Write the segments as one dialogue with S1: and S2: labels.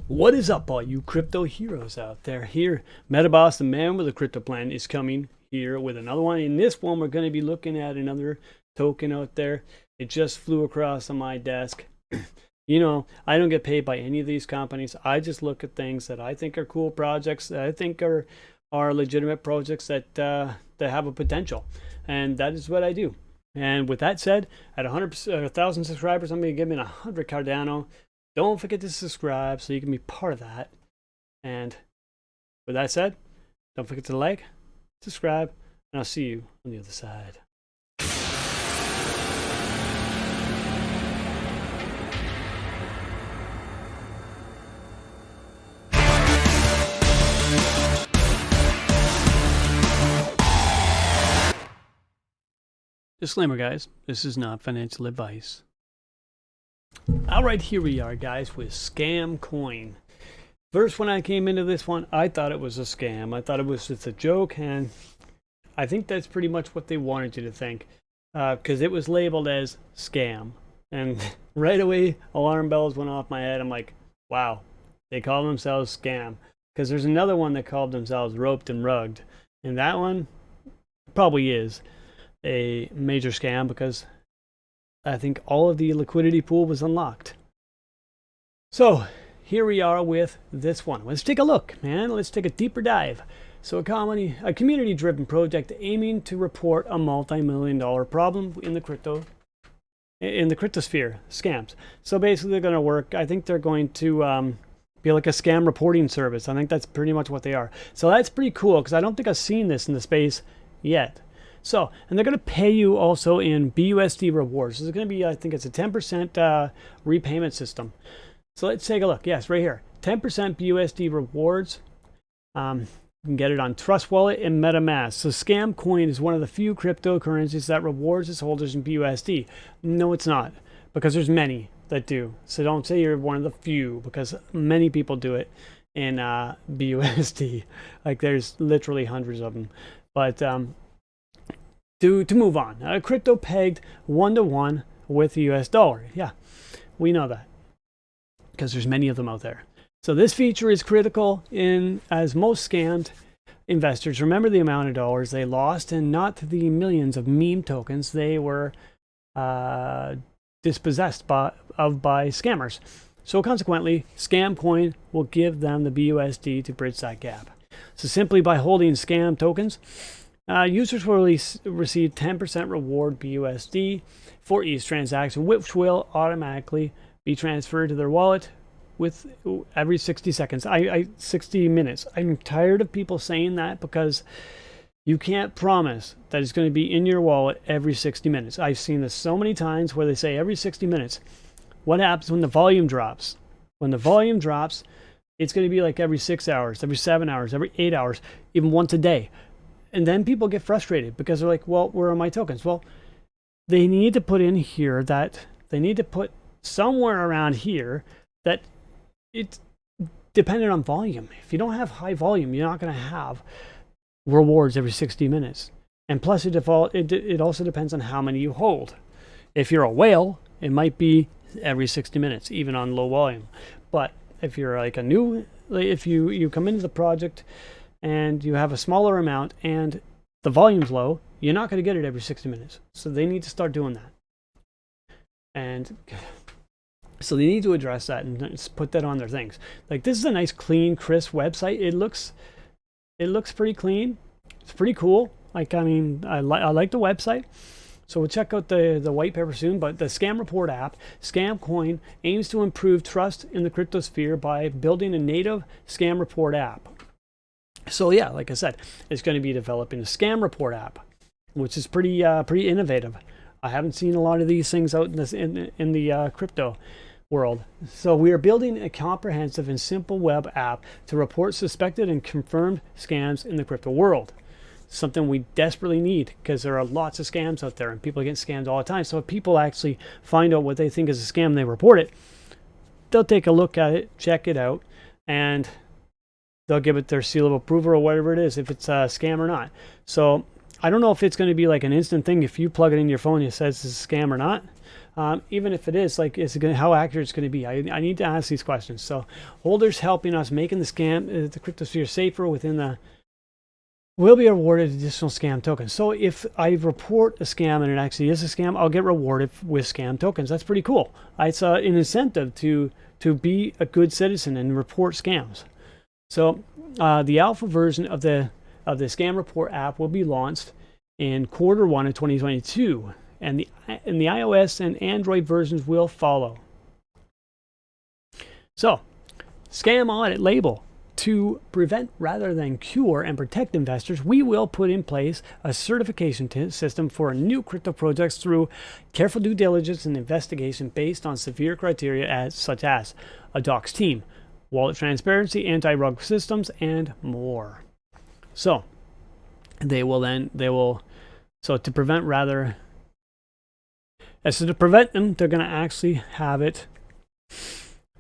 S1: What is up, all you crypto heroes out there? Here, MetaBoss, the man with a crypto plan, is coming here with another one. In this one, we're going to be looking at another token out there. It just flew across on my desk. You know, I don't get paid by any of these companies. I just look at things that I think are cool projects, that I think are legitimate projects that have a potential. And that is what I do. And with that said, at 1,000 subscribers, I'm going to give me 100 Cardano. Don't forget to subscribe so you can be part of that. And with that said, don't forget to like, subscribe, and I'll see you on the other side. Disclaimer, guys, this is not financial advice. All right, here we are, guys, with Scam Coin. First, when I came into this one, I thought it was a scam. I thought it was just a joke, and I think that's pretty much what they wanted you to think, because it was labeled as scam. And right away, alarm bells went off my head. I'm like, wow, they call themselves scam. Because there's another one that called themselves roped and rugged. And that one probably is a major scam because I think all of the liquidity pool was unlocked. So here we are with this one. Let's take a look, man. Let's take a deeper dive. So a community-driven project aiming to report a multi-million-dollar problem in the cryptosphere, scams. So basically they're going to work, I think they're going to be like a scam reporting service. I think that's pretty much what they are. So that's pretty cool because I don't think I've seen this in the space yet. So, and they're going to pay you also in BUSD rewards. This is going to be, I think it's a 10% repayment system. So let's take a look. Yes, right here. 10% BUSD rewards. You can get it on Trust Wallet and MetaMask. So Scam Coin is one of the few cryptocurrencies that rewards its holders in BUSD. No, it's not, because there's many that do. So don't say you're one of the few, because many people do it in BUSD. Like there's literally hundreds of them. But to move on, crypto pegged 1-to-1 with the US dollar. Yeah, we know that because there's many of them out there. So this feature is critical as most scammed investors remember the amount of dollars they lost and not the millions of meme tokens they were dispossessed by scammers. So consequently, Scam Coin will give them the BUSD to bridge that gap. So simply by holding scam tokens, users will receive 10% reward BUSD for each transaction, which will automatically be transferred to their wallet with every 60 seconds. 60 minutes. I'm tired of people saying that because you can't promise that it's going to be in your wallet every 60 minutes. I've seen this so many times where they say every 60 minutes. What happens when the volume drops? When the volume drops, it's going to be like every 6 hours, every 7 hours, every 8 hours, even once a day. And then people get frustrated because they're like, well, where are my tokens? Well, they need to put in here that they need to put somewhere around here that it's dependent on volume. If you don't have high volume, you're not going to have rewards every 60 minutes. And plus, it also depends on how many you hold. If you're a whale, it might be every 60 minutes, even on low volume. But if you're like if you come into the project and you have a smaller amount and the volume's low, you're not going to get it every 60 minutes. So they need to start doing that. And so they need to address that and put that on their things. Like this is a nice, clean, crisp website. It looks pretty clean. It's pretty cool. Like, I mean, I like the website. So we'll check out the white paper soon. But the Scam Report app, Scam Coin, aims to improve trust in the cryptosphere by building a native Scam Report app. So yeah, like I said, it's going to be developing a Scam Report app, which is pretty innovative. I haven't seen a lot of these things out in the crypto world. So we are building a comprehensive and simple web app to report suspected and confirmed scams in the crypto world. Something we desperately need because there are lots of scams out there and people get scammed all the time. So if people actually find out what they think is a scam and they report it, they'll take a look at it, check it out, and they'll give it their seal of approval or whatever it is, if it's a scam or not. So I don't know if it's going to be like an instant thing. If you plug it in your phone, it says it's a scam or not. even if it is, like, how accurate it's going to be? I need to ask these questions. So holders helping us making the scam, the cryptosphere safer within the, will be awarded additional scam tokens. So if I report a scam and it actually is a scam, I'll get rewarded with scam tokens. That's pretty cool. It's an incentive to be a good citizen and report scams. So the alpha version of the Scam Report app will be launched in Q1 of 2022, and the iOS and Android versions will follow. So, Scam Audit Label. To prevent rather than cure and protect investors, we will put in place a certification system for new crypto projects through careful due diligence and investigation based on severe criteria such as a docs team, wallet transparency, anti-rug systems, and more. So to prevent them, they're going to actually have it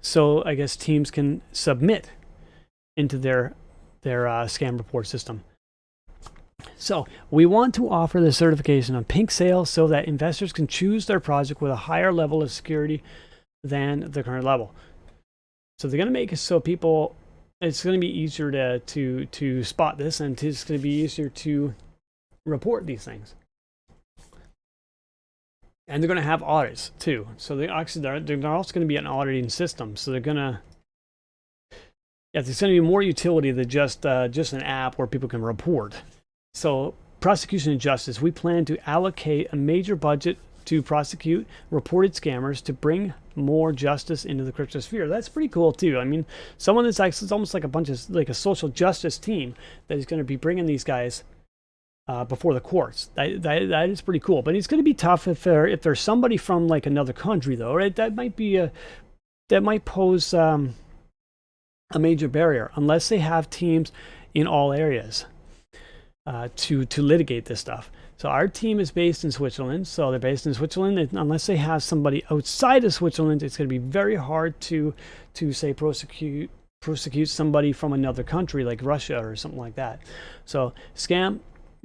S1: so I guess teams can submit into their scam report system. So we want to offer the certification on pinksale so that investors can choose their project with a higher level of security than the current level. So they're going to make it so it's going to be easier to spot this, and it's going to be easier to report these things. And they're going to have audits too. So they're also going to be an auditing system. So they're going to, there's going to be more utility than just an app where people can report. So prosecution and justice, we plan to allocate a major budget to prosecute reported scammers to bring more justice into the cryptosphere. That's pretty cool too. I mean, someone that's actually, it's almost like a social justice team that is going to be bringing these guys before the courts. That is pretty cool. But it's going to be tough if there's somebody from like another country though, right? That might pose a major barrier unless they have teams in all areas to litigate this stuff. So our team is based in Switzerland. So they're based in Switzerland. Unless they have somebody outside of Switzerland, it's going to be very hard to say prosecute somebody from another country like Russia or something like that. So Scam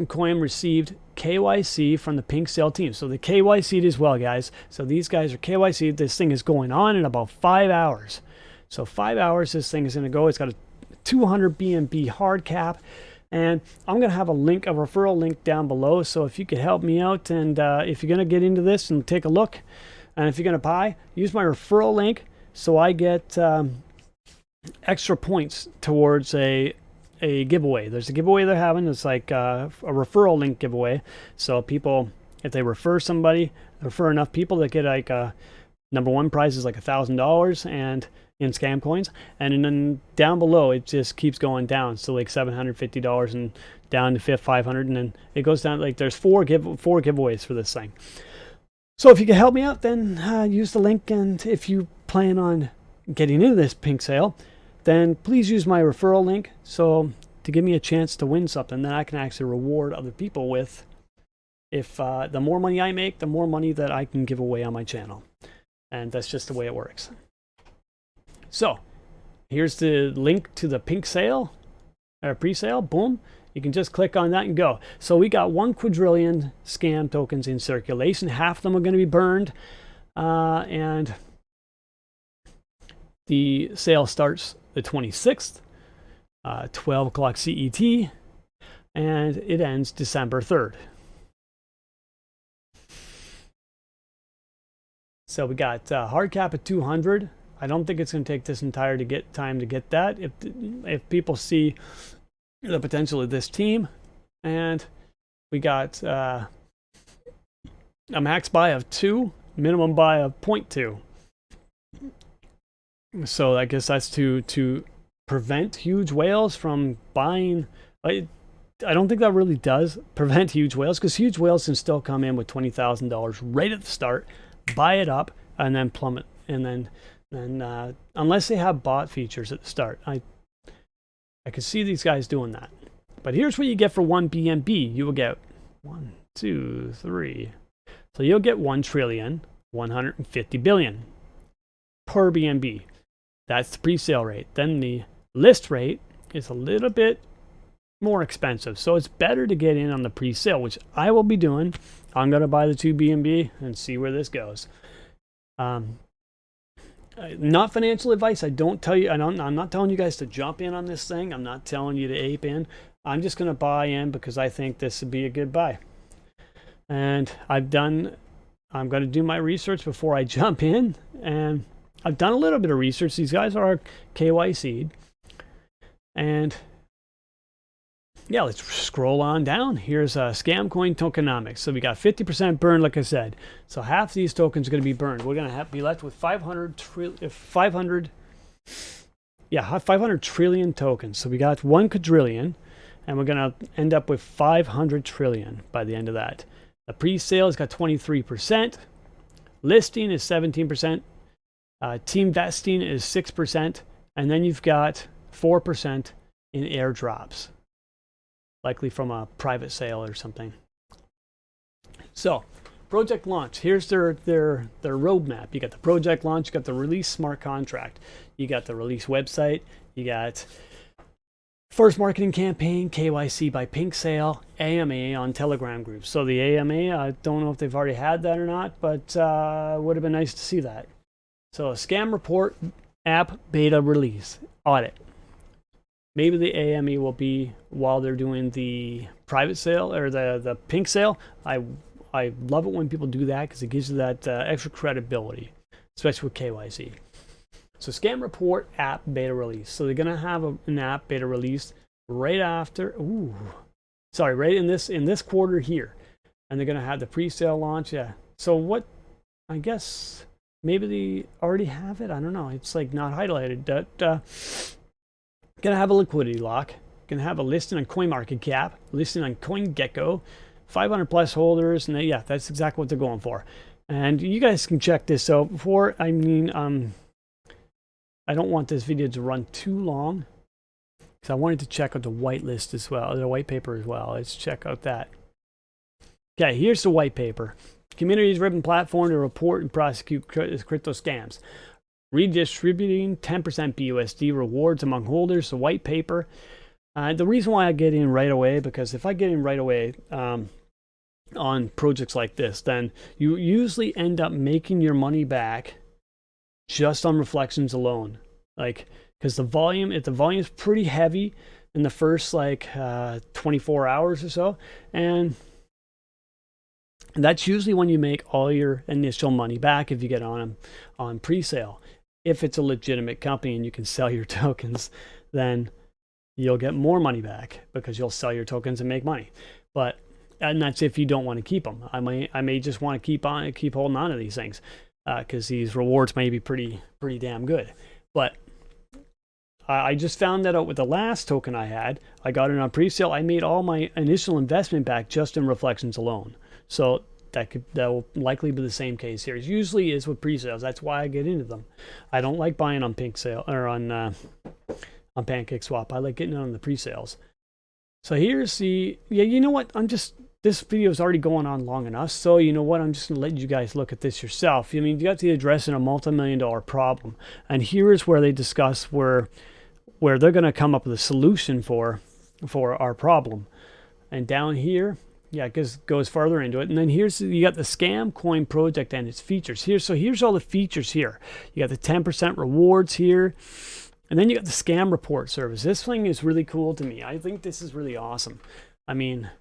S1: Coin received KYC from the pinksale team. So they KYC'd as well, guys. So these guys are KYC'd. This thing is going on in about 5 hours. So 5 hours this thing is going to go. It's got a 200 BNB hard cap. And I'm going to have a referral link down below. So if you could help me out, and if you're going to get into this and take a look, and if you're going to buy, use my referral link so I get extra points towards a giveaway. There's a giveaway they're having. It's like a referral link giveaway. So people, if they refer enough people, that get like number one prize is like $1,000 and in scam coins, and then down below it just keeps going down, so like $750 and down to $500, and then it goes down. Like there's four giveaways for this thing. So if you can help me out, then use the link, and if you plan on getting into this pink sale, then please use my referral link so to give me a chance to win something that I can actually reward other people with. If the more money I make, the more money that I can give away on my channel, and that's just the way it works. So here's the link to the pink sale or pre-sale. Boom. You can just click on that and go. So we got 1 quadrillion scam tokens in circulation. Half of them are going to be burned. And the sale starts the 26th, 12 o'clock CET, and it ends December 3rd. So we got hard cap at 200. I don't think it's going to take this entire time to get that. If people see the potential of this team, and we got a max buy of 2, minimum buy of 0.2. So I guess that's to prevent huge whales from buying. I don't think that really does prevent huge whales, because huge whales can still come in with $20,000 right at the start, buy it up, and then plummet, and then unless they have bot features at the start. I could see these guys doing that. But here's what you get for 1 BNB. You will get 1, 2, 3. So you'll get 1,150 billion per BNB. That's the pre-sale rate. Then the list rate is a little bit more expensive. So it's better to get in on the pre-sale, which I will be doing. I'm going to buy the 2 BNB and see where this goes. Not financial advice. I'm not telling you guys to jump in on this thing. I'm not telling you to ape in. I'm just going to buy in because I think this would be a good buy. And I'm going to do my research before I jump in. And I've done a little bit of research. These guys are KYC'd. And yeah, let's scroll on down. Here's scam coin tokenomics. So we got 50% burned, like I said. So half these tokens are going to be burned. We're going to be left with 500 trillion tokens. So we got 1 quadrillion, and we're going to end up with 500 trillion by the end of that. The pre-sale has got 23%. Listing is 17%. Team vesting is 6%. And then you've got 4% in airdrops, likely from a private sale or something. So, project launch. Here's their roadmap. You got the project launch, you got the release smart contract, you got the release website, you got first marketing campaign, KYC by pinksale, AMA on Telegram groups. So the AMA, I don't know if they've already had that or not, but would have been nice to see that. So a scam report, app beta release, audit. Maybe the AME will be while they're doing the private sale or the pink sale. I love it when people do that because it gives you that extra credibility, especially with KYC. So scam report, app beta release. So they're gonna have an app beta release right after. Right in this quarter here, and they're gonna have the pre-sale launch. Yeah. So what? I guess maybe they already have it. I don't know. It's like not highlighted. Gonna have a liquidity lock. Gonna have a listing on CoinMarketCap, listing on CoinGecko, 500 plus holders, and yeah, that's exactly what they're going for. And you guys can check this out before. I don't want this video to run too long because I wanted to check out the whitelist as well, the white paper as well. Let's check out that. Okay, here's the white paper. Community-driven platform to report and prosecute crypto scams. Redistributing 10% BUSD rewards among holders, the white paper. The reason why I get in right away, because if I get in right away on projects like this, then you usually end up making your money back just on reflections alone. Like, because if the volume is pretty heavy in the first 24 hours or so, and that's usually when you make all your initial money back if you get on pre-sale. If it's a legitimate company and you can sell your tokens, then you'll get more money back because you'll sell your tokens and make money. And that's if you don't want to keep them. I may just want to keep holding on to these things because these rewards may be pretty damn good. But I just found that out with the last token I had. I got it on pre-sale. I made all my initial investment back just in reflections alone. So that will likely be the same case here. It usually is with pre-sales. That's why I get into them. I don't like buying on pinksale or on PancakeSwap. I like getting on the pre-sales. So here's you know what? This video is already going on long enough. So you know what? I'm just gonna let you guys look at this yourself. I mean, you got to address a multi-million-dollar problem, and here is where they discuss where they're gonna come up with a solution for our problem. And down here. Yeah, it goes farther into it. And then you got the scam coin project and its features here. So here's all the features here. You got the 10% rewards here. And then you got the scam report service. This thing is really cool to me. I think this is really awesome. I mean,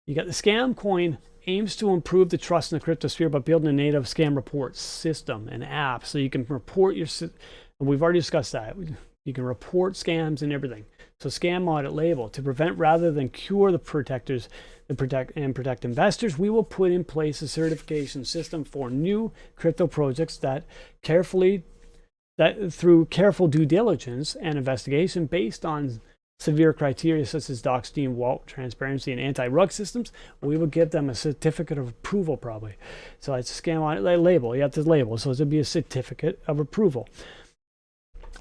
S1: you got the scam coin aims to improve the trust in the crypto sphere by building a native scam report system and app. So you can report and we've already discussed that. You can report scams and everything. So scam audit label to prevent rather than cure the protectors and protect investors. We will put in place a certification system for new crypto projects that through careful due diligence and investigation based on severe criteria such as Doc-Steam, Vault, transparency, and anti-rug systems, we will give them a certificate of approval probably. So it's a scam audit label. You have to label. So it'll be a certificate of approval.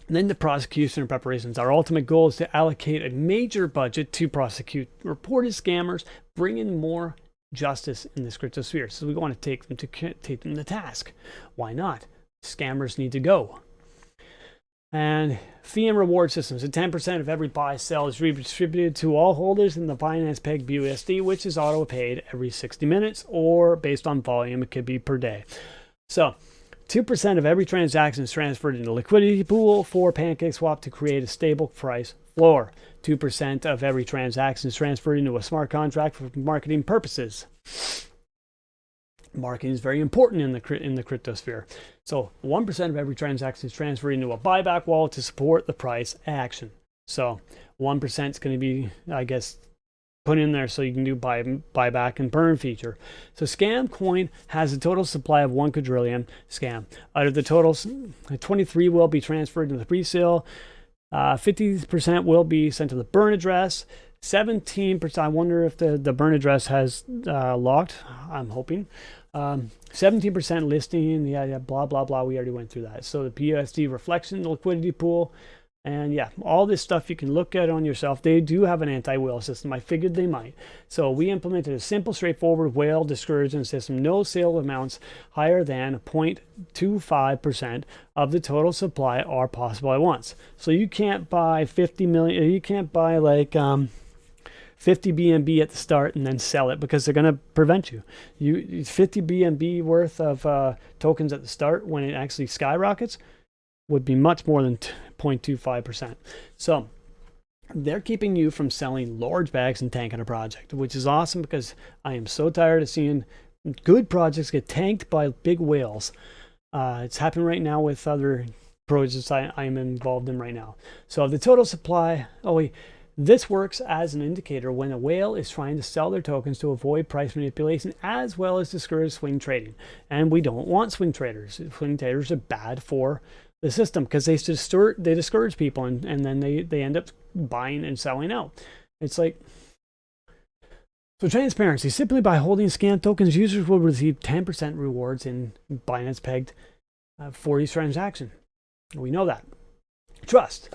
S1: And then the prosecution and preparations. Our ultimate goal is to allocate a major budget to prosecute reported scammers, bring in more justice in this crypto sphere. So we want to take them to task. Why not? Scammers need to go. And fee and reward systems. 10% of every buy sell is redistributed to all holders in the Binance Peg BUSD, which is auto paid every 60 minutes or based on volume. It could be per day. So 2% of every transaction is transferred into the liquidity pool for PancakeSwap to create a stable price floor. 2% of every transaction is transferred into a smart contract for marketing purposes. Marketing is very important in the crypto sphere. So 1% of every transaction is transferred into a buyback wallet to support the price action. So 1% is going to be, I guess, put in there so you can do buyback and burn feature. So Scam Coin has a total supply of 1 quadrillion scam. Out of the totals, 23 will be transferred to the pre-sale. 50% will be sent to the burn address. 17%, I wonder if the burn address has locked. I'm hoping. 17% listing, yeah, blah, blah, blah. We already went through that. So the PUSD reflection, the liquidity pool, and yeah, all this stuff you can look at on yourself. They do have an anti-whale system. I figured they might. So we implemented a simple, straightforward whale discouragement system. No sale amounts higher than 0.25% of the total supply are possible at once. So you can't buy 50 million. You can't buy like 50 BNB at the start and then sell it, because they're going to prevent you. 50 BNB worth of tokens at the start, when it actually skyrockets, would be much more than 0.25%. So they're keeping you from selling large bags and tanking a project, which is awesome, because I am so tired of seeing good projects get tanked by big whales. It's happening right now with other projects I am involved in right now. So the total supply, this works as an indicator when a whale is trying to sell their tokens to avoid price manipulation, as well as discourage swing trading. And we don't want swing traders. Swing traders are bad for the system, because they discourage people, and then they end up buying and selling out. It's like, so transparency. Simply by holding scam tokens, users will receive 10% rewards in Binance pegged for each transaction. We know that. Trust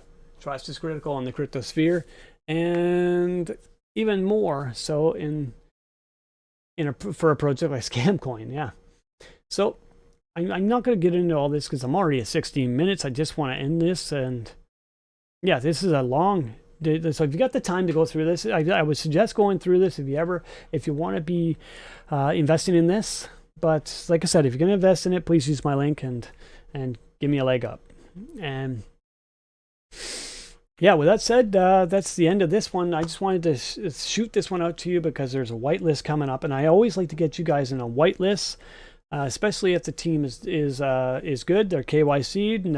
S1: is critical in the crypto sphere, and even more so for a project like Scamcoin. Yeah. So I'm not going to get into all this because I'm already at 16 minutes. I just want to end this. And yeah, this is a long. So if you got the time to go through this, I would suggest going through this if you want to be investing in this. But like I said, if you're going to invest in it, please use my link and give me a leg up. And yeah, with that said, that's the end of this one. I just wanted to shoot this one out to you because there's a whitelist coming up, and I always like to get you guys in a whitelist. Especially if the team is good. They're KYC'd, and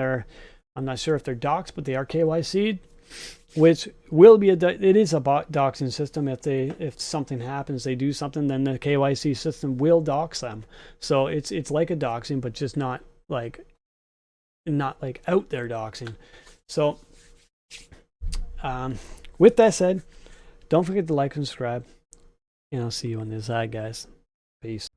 S1: I'm not sure if they're doxed, but they are KYC'd, which will be it is a doxing system. If something happens, they do something, then the KYC system will dox them. So it's like a doxing, but just not like out there doxing. So with that said, don't forget to like and subscribe, and I'll see you on the side, guys. Peace.